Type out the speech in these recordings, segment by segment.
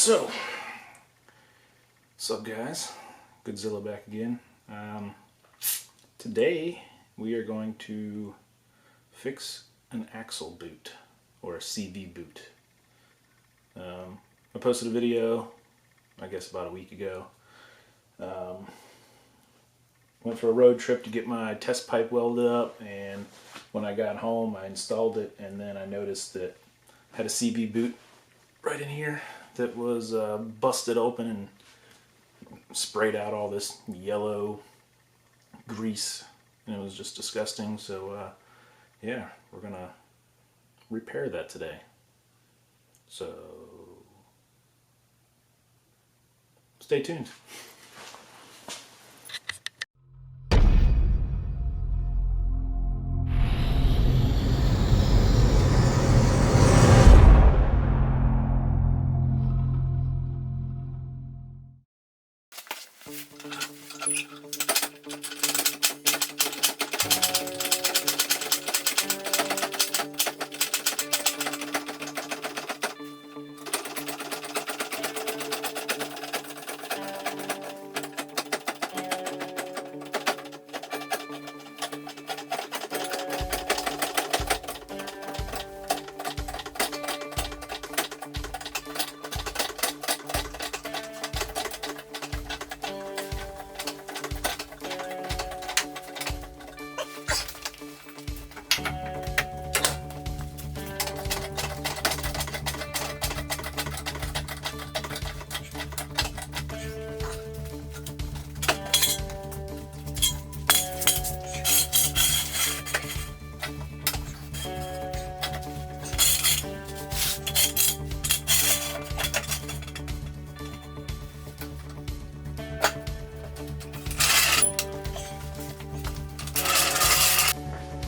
So, what's up guys? Godzilla back again. Today we are going to fix an axle boot, or a CV boot. I posted a video, I guess about a week ago. Went for a road trip to get my test pipe welded up, and when I got home I installed it, and then I noticed that I had a CV boot right in here that was busted open and sprayed out all this yellow grease, and it was just disgusting. So yeah, we're gonna repair that today. So stay tuned.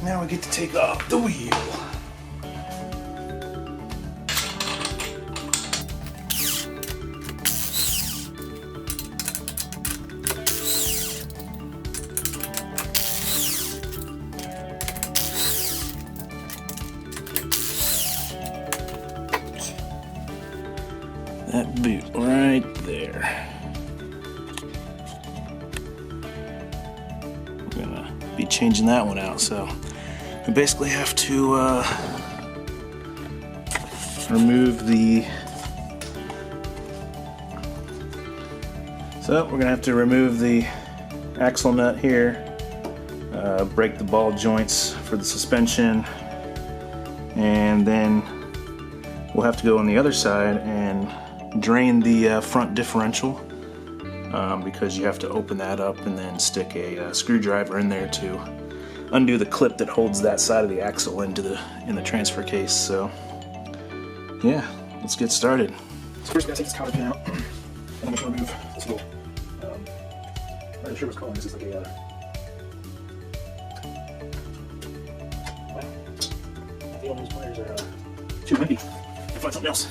Now we get to take off the wheel. That boot right there. I'm gonna be changing that one out, so we basically have to remove the... So we're gonna have to remove the axle nut here, break the ball joints for the suspension, and then we'll have to go on the other side and drain the front differential, because you have to open that up and then stick a screwdriver in there to undo the clip that holds that side of the axle in the transfer case. So yeah, let's get started. So first we gotta take this cotter pin out, and I'm gonna remove this little, I'm not sure what's calling this. Is like a I feel these pliers are too wimpy. I'll find something else.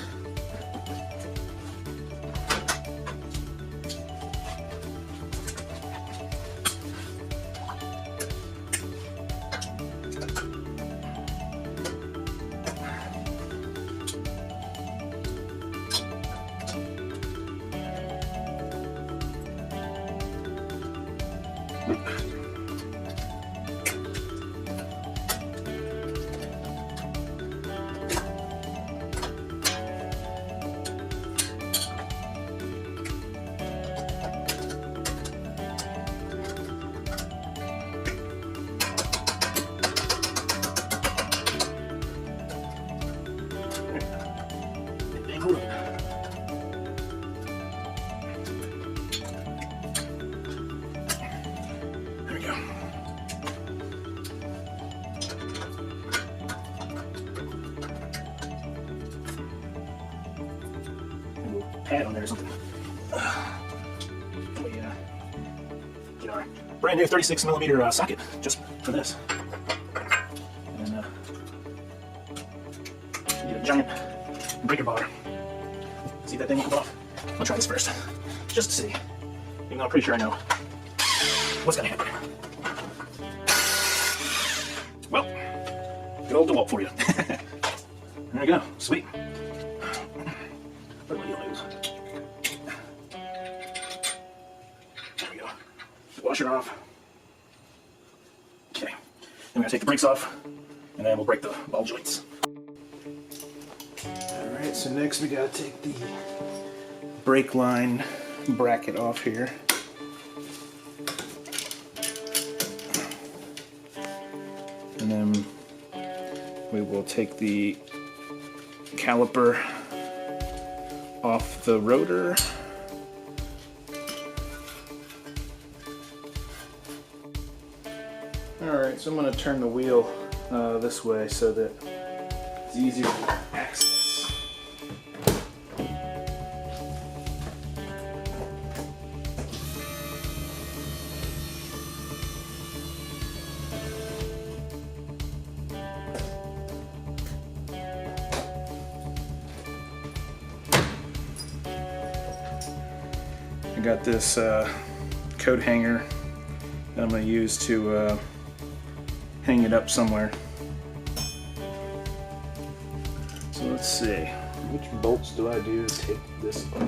Pad on there or something. Get our brand new 36mm socket just for this. And get a giant breaker bar. See that thing come off? I'll try this first, just to see. Even though I'm pretty sure I know what's gonna happen. Well, good old DeWalt for you. There we go. Sweet. What do I use? washer off. Okay, then we're gonna take the brakes off, and then we'll break the ball joints. Alright, so next we gotta take the brake line bracket off here. And then we will take the caliper off the rotor. Alright, so I'm going to turn the wheel this way so that it's easier to access. I got this coat hanger that I'm going to use to hang it up somewhere. So let's see, which bolts do I do to take this off?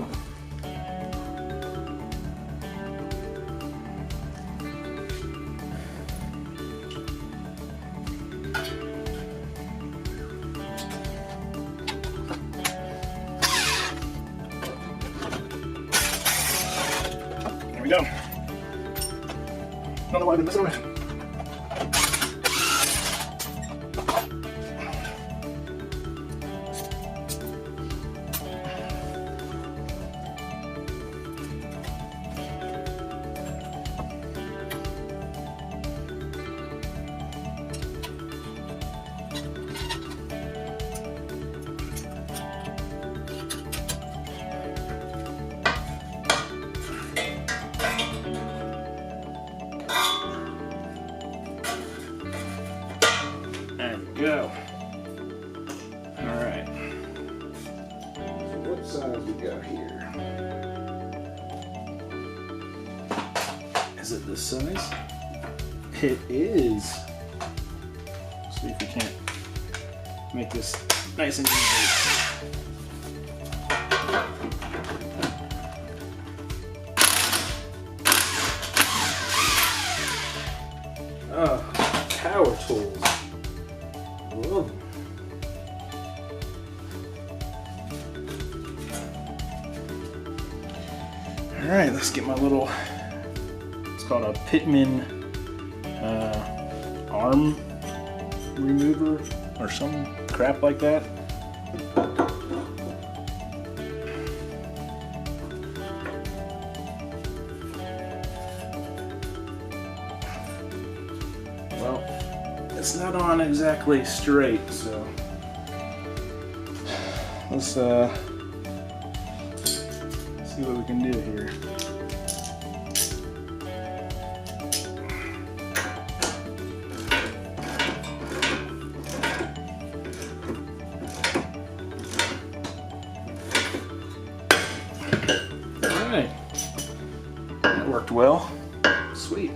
There we go. I don't know why I've been messing with it. Go. Alright. So what size we got here? Is it this size? It is. See if we can't make this nice and easy. Oh, power tools. Love them. All right, let's get my little, it's called a Pitman arm remover or some crap like that. Well, it's not on exactly straight, so let's see what we can do here. All right, that worked well. Sweet.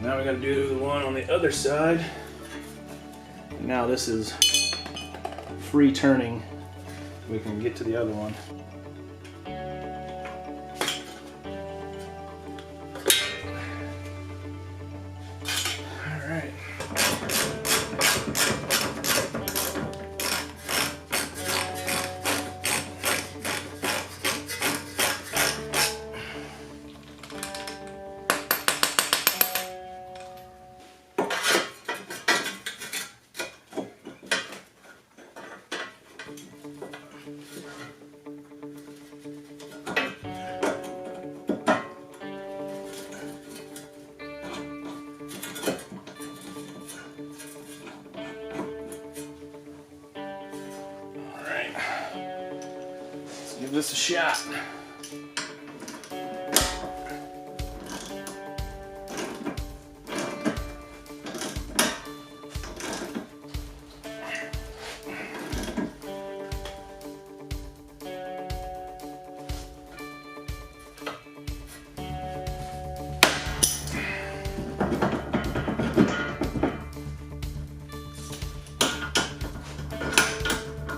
Now we got to do the one on the other side. Now this is free turning. We can get to the other one. All right. Give this a shot.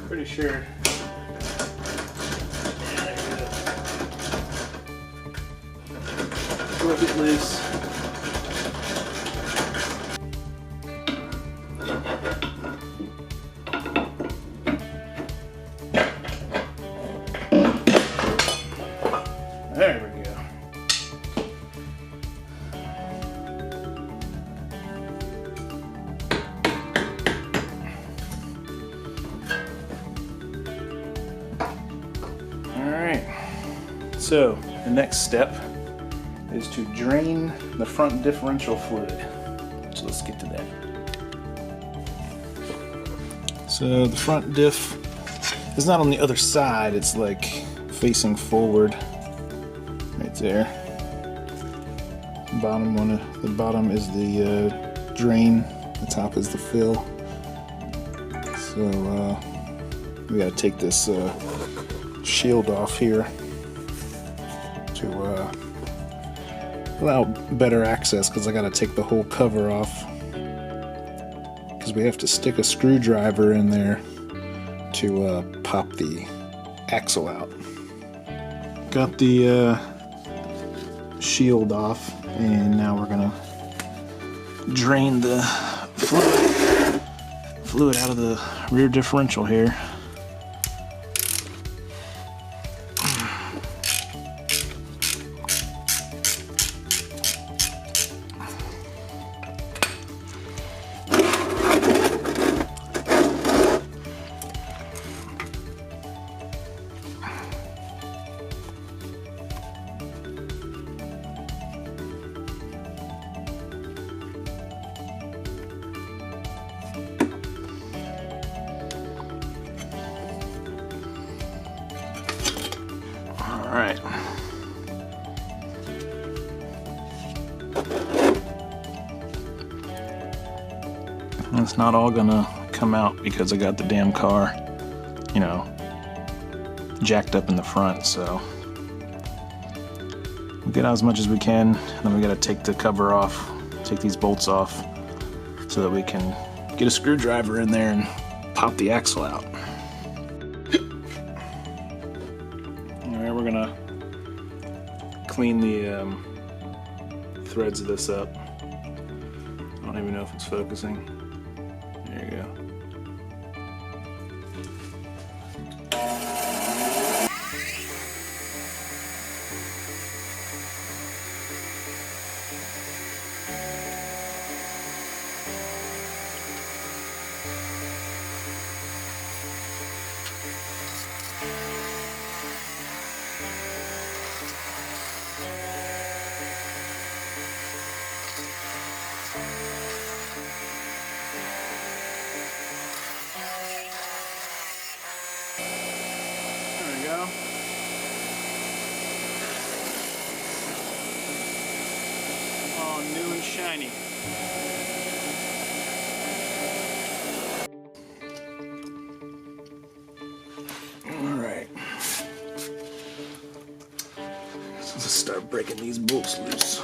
Pretty sure. little bit loose. There we go. Alright, so the next step is to drain the front differential fluid. So let's get to that. So the front diff is not on the other side, it's like facing forward right there. The bottom is the drain, the top is the fill. So we gotta take this shield off here to allow better access, because I gotta take the whole cover off, because we have to stick a screwdriver in there to pop the axle out. Got the shield off, and now we're gonna drain the fluid out of the rear differential here. All right. It's not all gonna come out because I got the damn car, you know, jacked up in the front, so we'll get out as much as we can, and then we gotta take the cover off, take these bolts off, so that we can get a screwdriver in there and pop the axle out. Alright, we're gonna clean the threads of this up. I don't even know if it's focusing. There you go. Oh, new and shiny. Alright. So let's start breaking these bolts loose.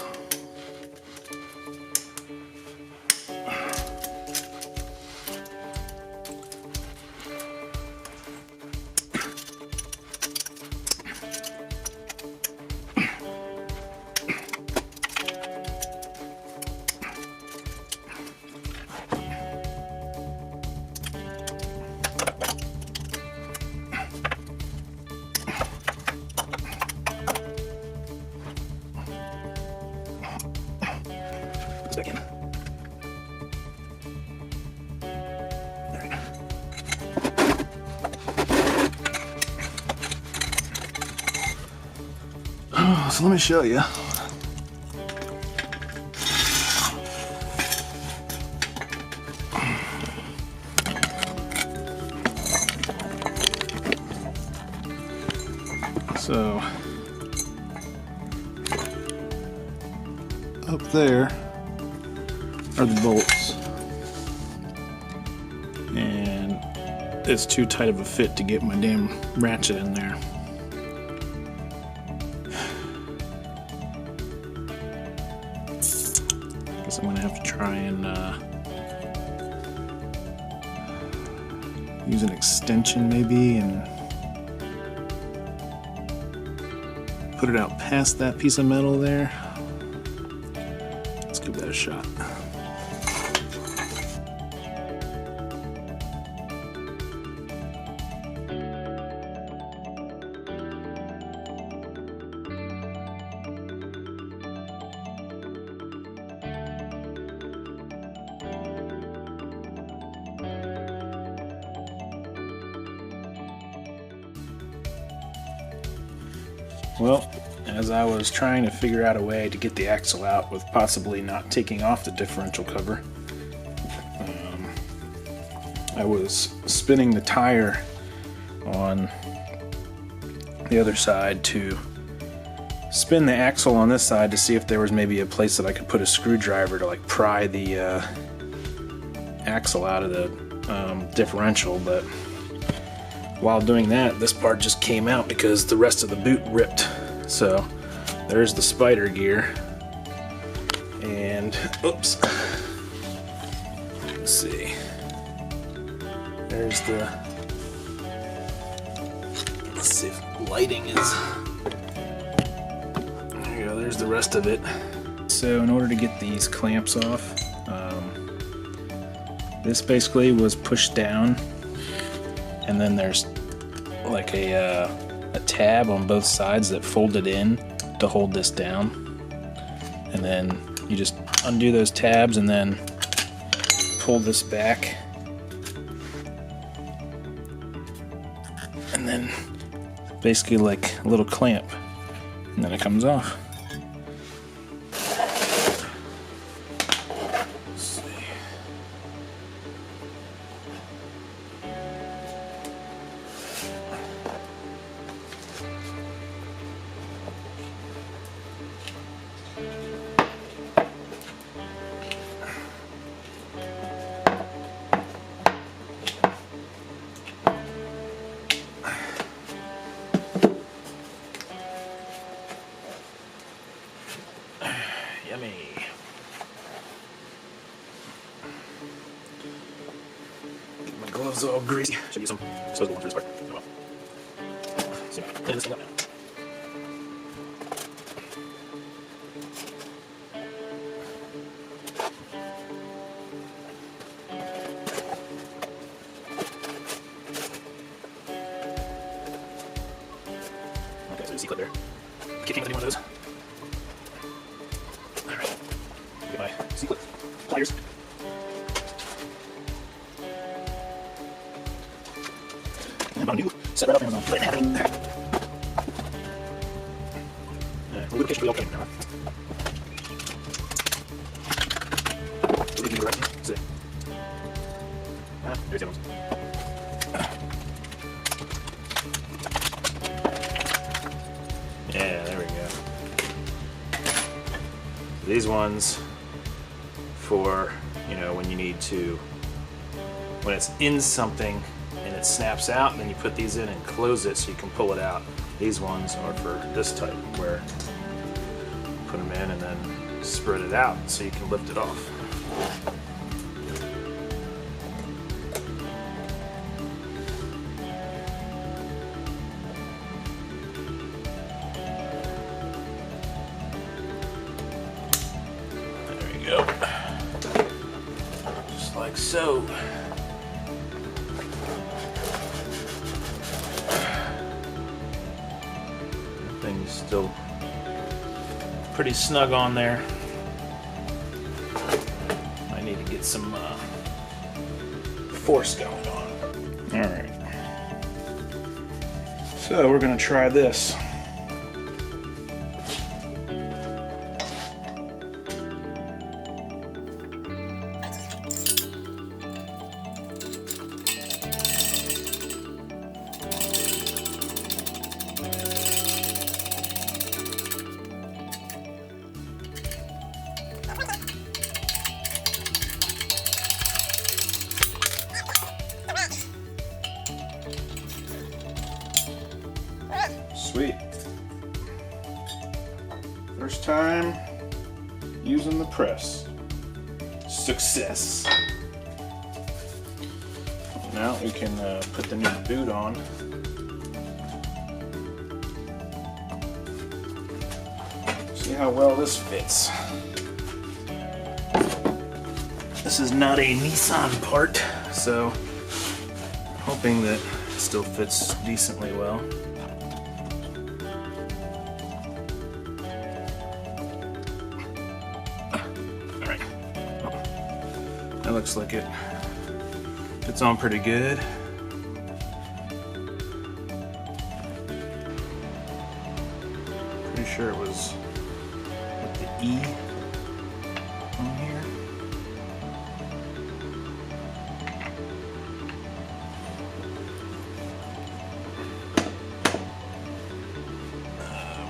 Second. So let me show you. So up there are the bolts, and it's too tight of a fit to get my damn ratchet in there. Guess I'm gonna have to try and use an extension maybe and put it out past that piece of metal there. shot. Well, as I was trying to figure out a way to get the axle out with possibly not taking off the differential cover, I was spinning the tire on the other side to spin the axle on this side to see if there was maybe a place that I could put a screwdriver to like pry the axle out of the differential, but while doing that, this part just came out because the rest of the boot ripped. So there's the spider gear, and oops, let's see, there's the, let's see if lighting is, there you go, there's the rest of it. So in order to get these clamps off, this basically was pushed down, and then there's like a tab on both sides that folded in to hold this down, and then you just undo those tabs and then pull this back, and then basically like a little clamp, and then it comes off. Yummy. Get my gloves all greasy. Should use some disposable ones for this part. Oh well. So, clean this thing up now. Okay, so the C-clip there. Kit came with any one of those. Get my C-clip pliers. And I'm going to set right up Amazon. Let it happen. Lubrication for the opening now. See. There's the ones. Yeah, there we go. These ones for, you know, when you need to, when it's in something and it snaps out, and then you put these in and close it so you can pull it out. These ones are for this type, where you put them in and then spread it out so you can lift it off. There you go. Just like so. Thing's still pretty snug on there. I need to get some force going on. Alright. So we're going to try this. Sweet. First time using the press. Success. Now we can put the new boot on. See how well this fits. this is not a Nissan part, so I'm hoping that it still fits decently well. Alright, well, that looks like it fits on pretty good. Pretty sure it was with the E on here.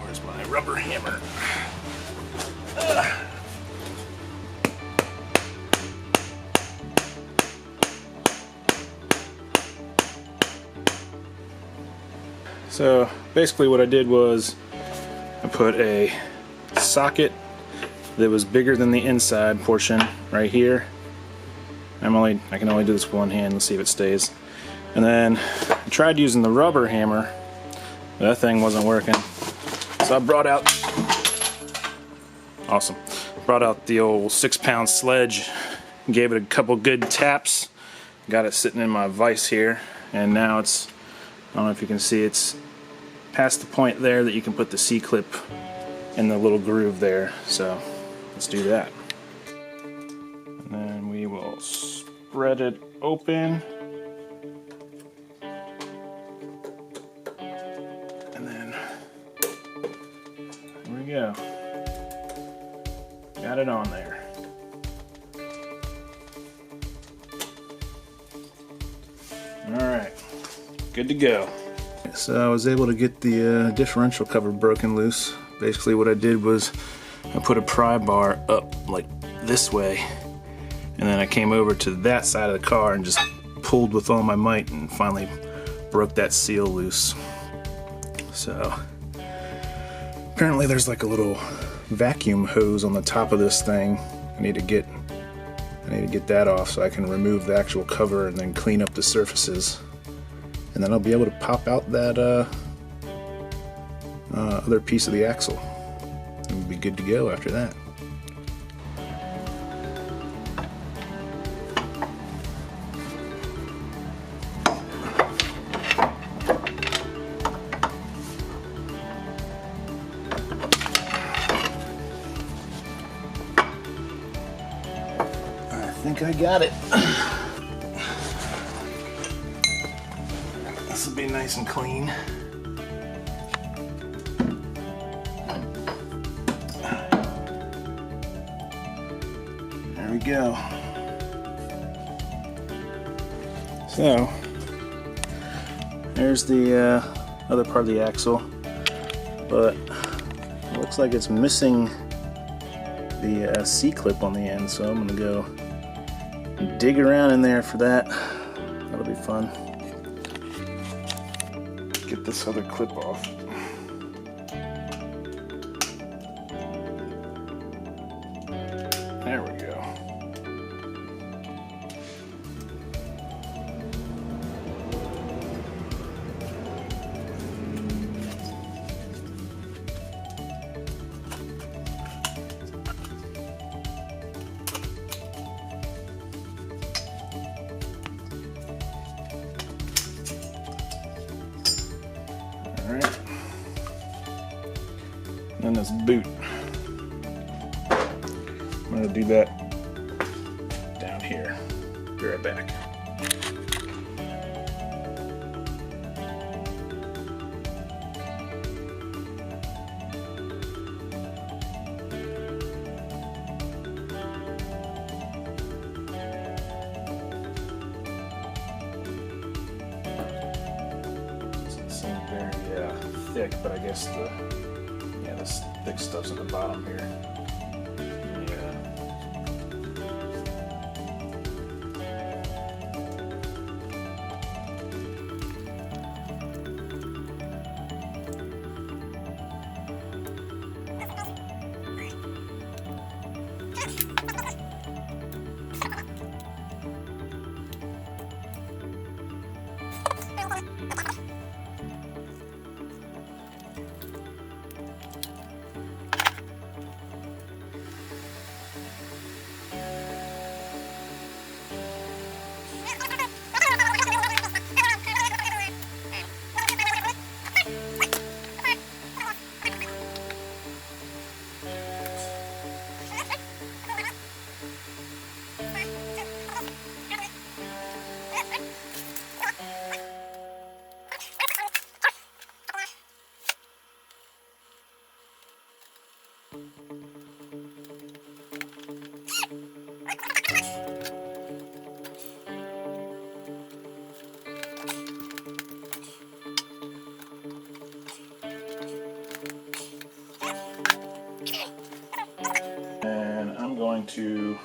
Where's my rubber hammer? So basically what I did was I put a socket that was bigger than the inside portion right here. I can only do this with one hand. Let's see if it stays. And then I tried using the rubber hammer, but that thing wasn't working. So I brought out, brought out the old 6-pound sledge, gave it a couple good taps, got it sitting in my vise here, and now it's, I don't know if you can see, it's past the point there that you can put the C-clip in the little groove there. So let's do that. And then we will spread it open. And then here we go. Got it on there. Alright, good to go. So I was able to get the differential cover broken loose. Basically what I did was I put a pry bar up like this way, and then I came over to that side of the car and just pulled with all my might and finally broke that seal loose. So apparently there's like a little vacuum hose on the top of this thing. I need to get that off so I can remove the actual cover and then clean up the surfaces. And then I'll be able to pop out that other piece of the axle. And we'll be good to go after that. I think I got it. This will be nice and clean. There we go. So there's the other part of the axle, but it looks like it's missing the C-clip on the end, so I'm gonna go dig around in there for that. That'll be fun. Get this other clip off. There we go. Alright. Then this boot. I'm going to do that down here. Be right back. Doesn't seem very thick, but I guess this thick stuff's at the bottom here. to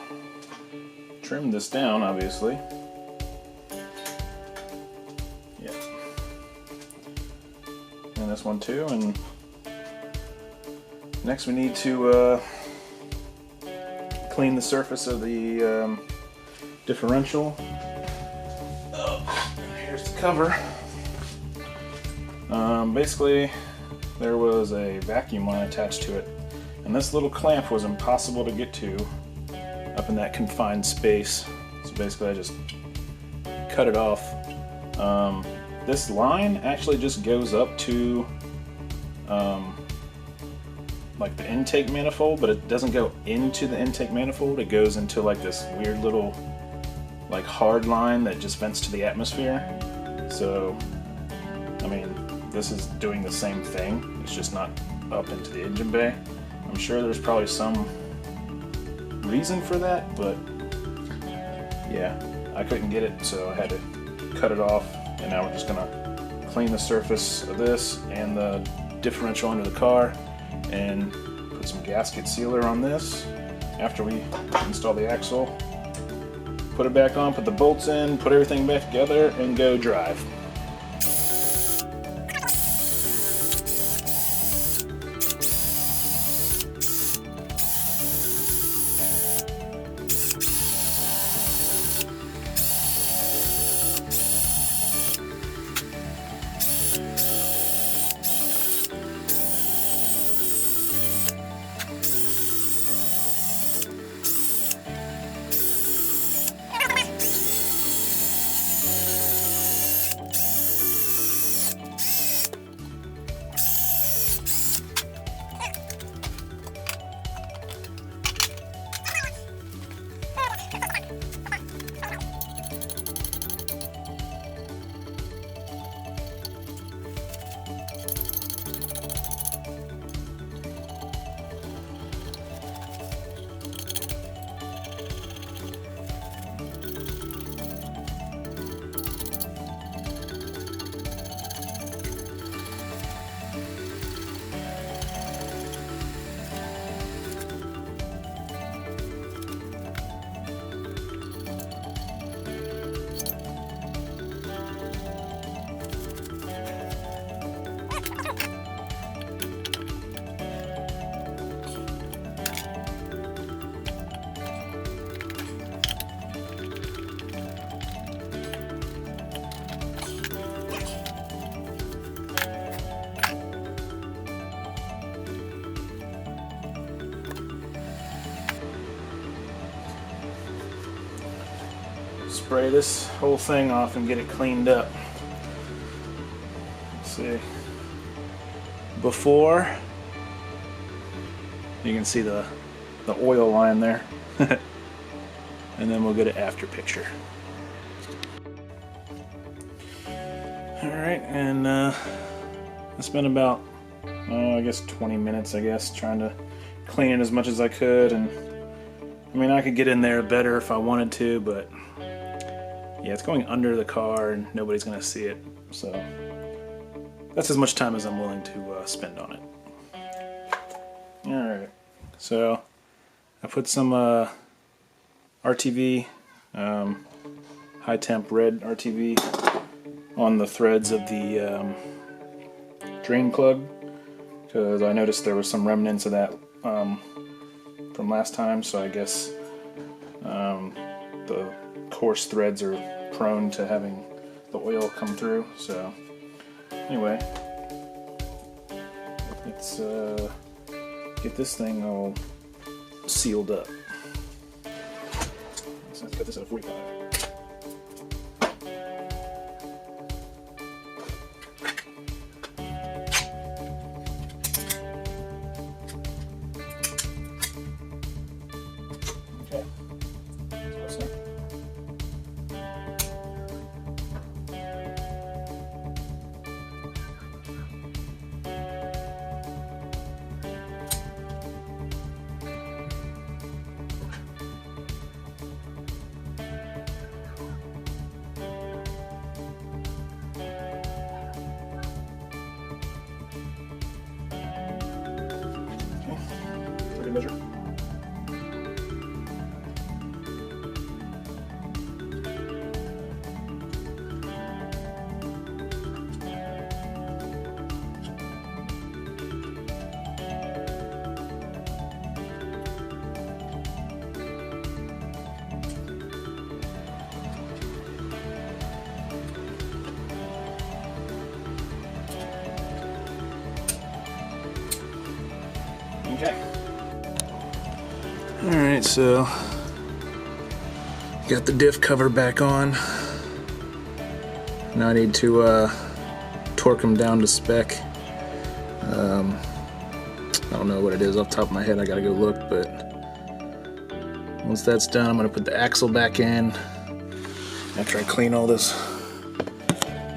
trim this down, obviously. Yeah. And this one too. And next we need to clean the surface of the differential. Oh, here's the cover. Basically, there was a vacuum line attached to it, and this little clamp was impossible to get to up in that confined space. So basically I just cut it off. This line actually just goes up to like the intake manifold, but it doesn't go into the intake manifold. It goes into like this weird little like hard line that just vents to the atmosphere. So I mean, this is doing the same thing, it's just not up into the engine bay. I'm sure there's probably some reason for that, but yeah, I couldn't get it, so I had to cut it off. And now we're just gonna clean the surface of this and the differential under the car and put some gasket sealer on this after we install the axle. Put it back on, put the bolts in, put everything back together, and go drive. Spray this whole thing off and get it cleaned up. Let's see. Before, you can see the oil line there. And then we'll get an after picture. Alright, and I spent about, I guess 20 minutes, trying to clean it as much as I could. And I mean, I could get in there better if I wanted to, but yeah, it's going under the car and nobody's gonna see it, so that's as much time as I'm willing to spend on it. Alright, so I put some RTV, high temp red RTV on the threads of the drain plug, because I noticed there was some remnants of that from last time, so I guess the coarse threads are prone to having the oil come through. So anyway, let's get this thing all sealed up. So let's cut this at a 45. Measure. Alright, so got the diff cover back on. Now I need to torque them down to spec. I don't know what it is off the top of my head, I gotta go look, but once that's done, I'm gonna put the axle back in after I clean all this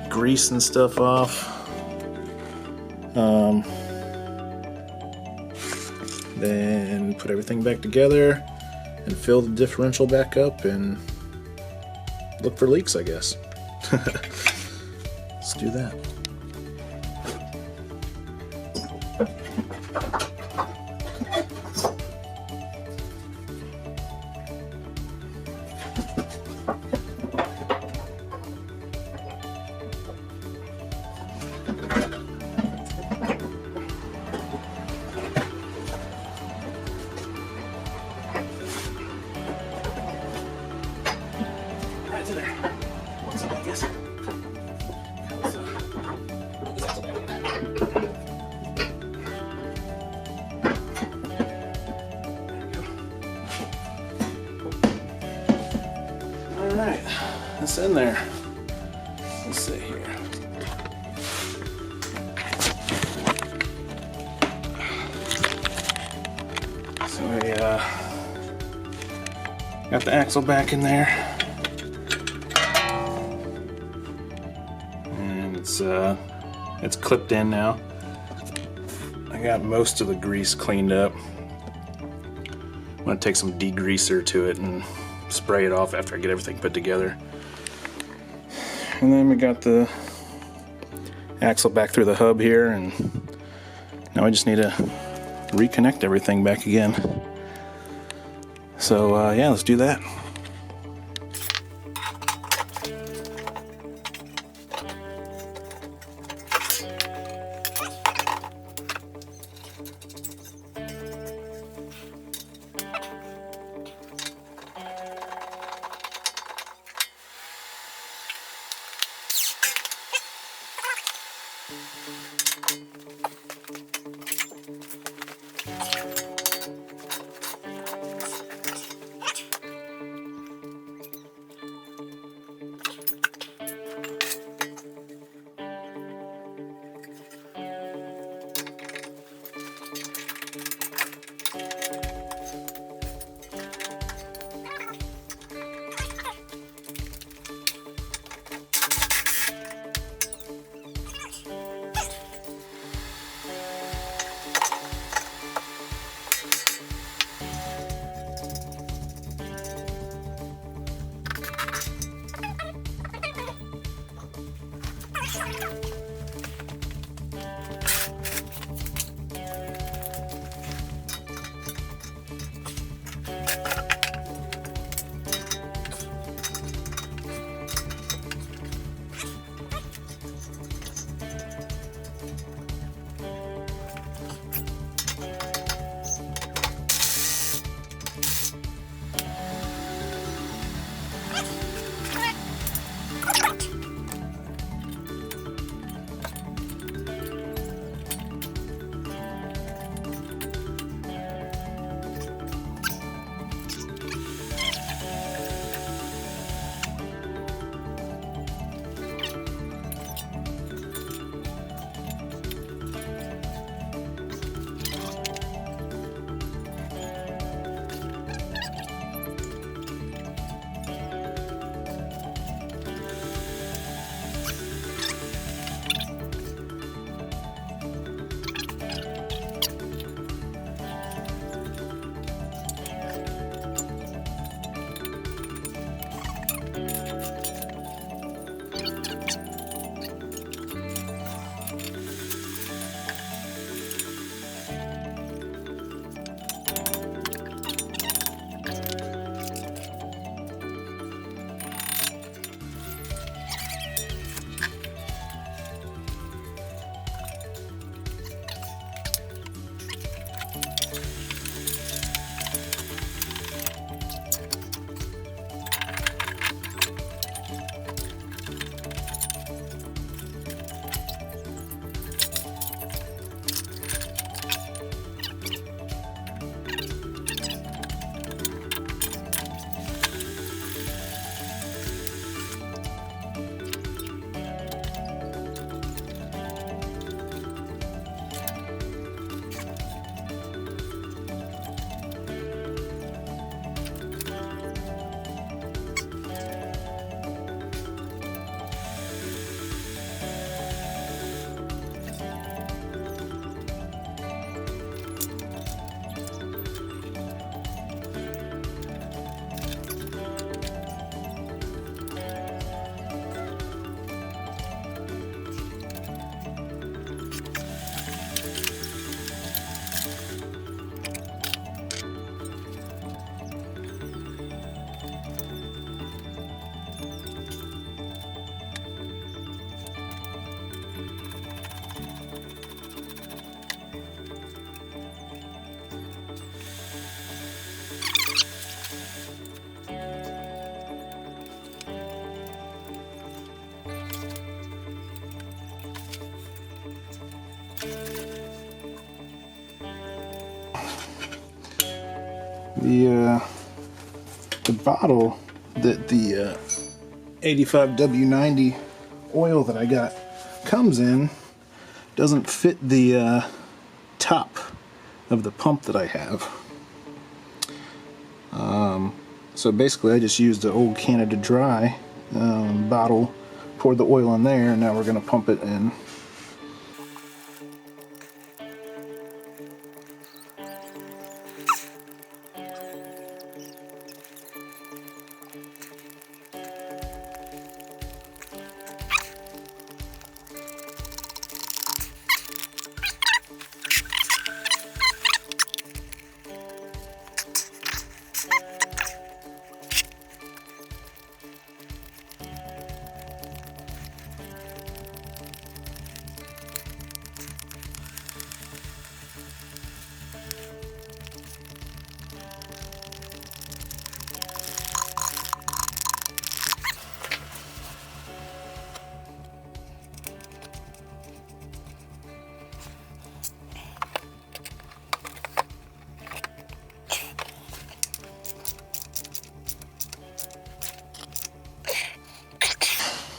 grease and stuff off. Then put everything back together and fill the differential back up and look for leaks, I guess. Let's do that. Alright, it's in there. Let's see here. So we got the axle back in there. And it's clipped in now. I got most of the grease cleaned up. I'm gonna take some degreaser to it and spray it off after I get everything put together. And then we got the axle back through the hub here, and now we just need to reconnect everything back again. So yeah, let's do that. the bottle that the 85W90 oil that I got comes in doesn't fit the top of the pump that I have. So basically I just used the old Canada Dry bottle, poured the oil in there, and now we're going to pump it in.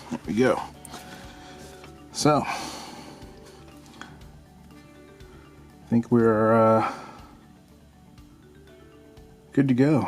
There we go. So, I think we're good to go.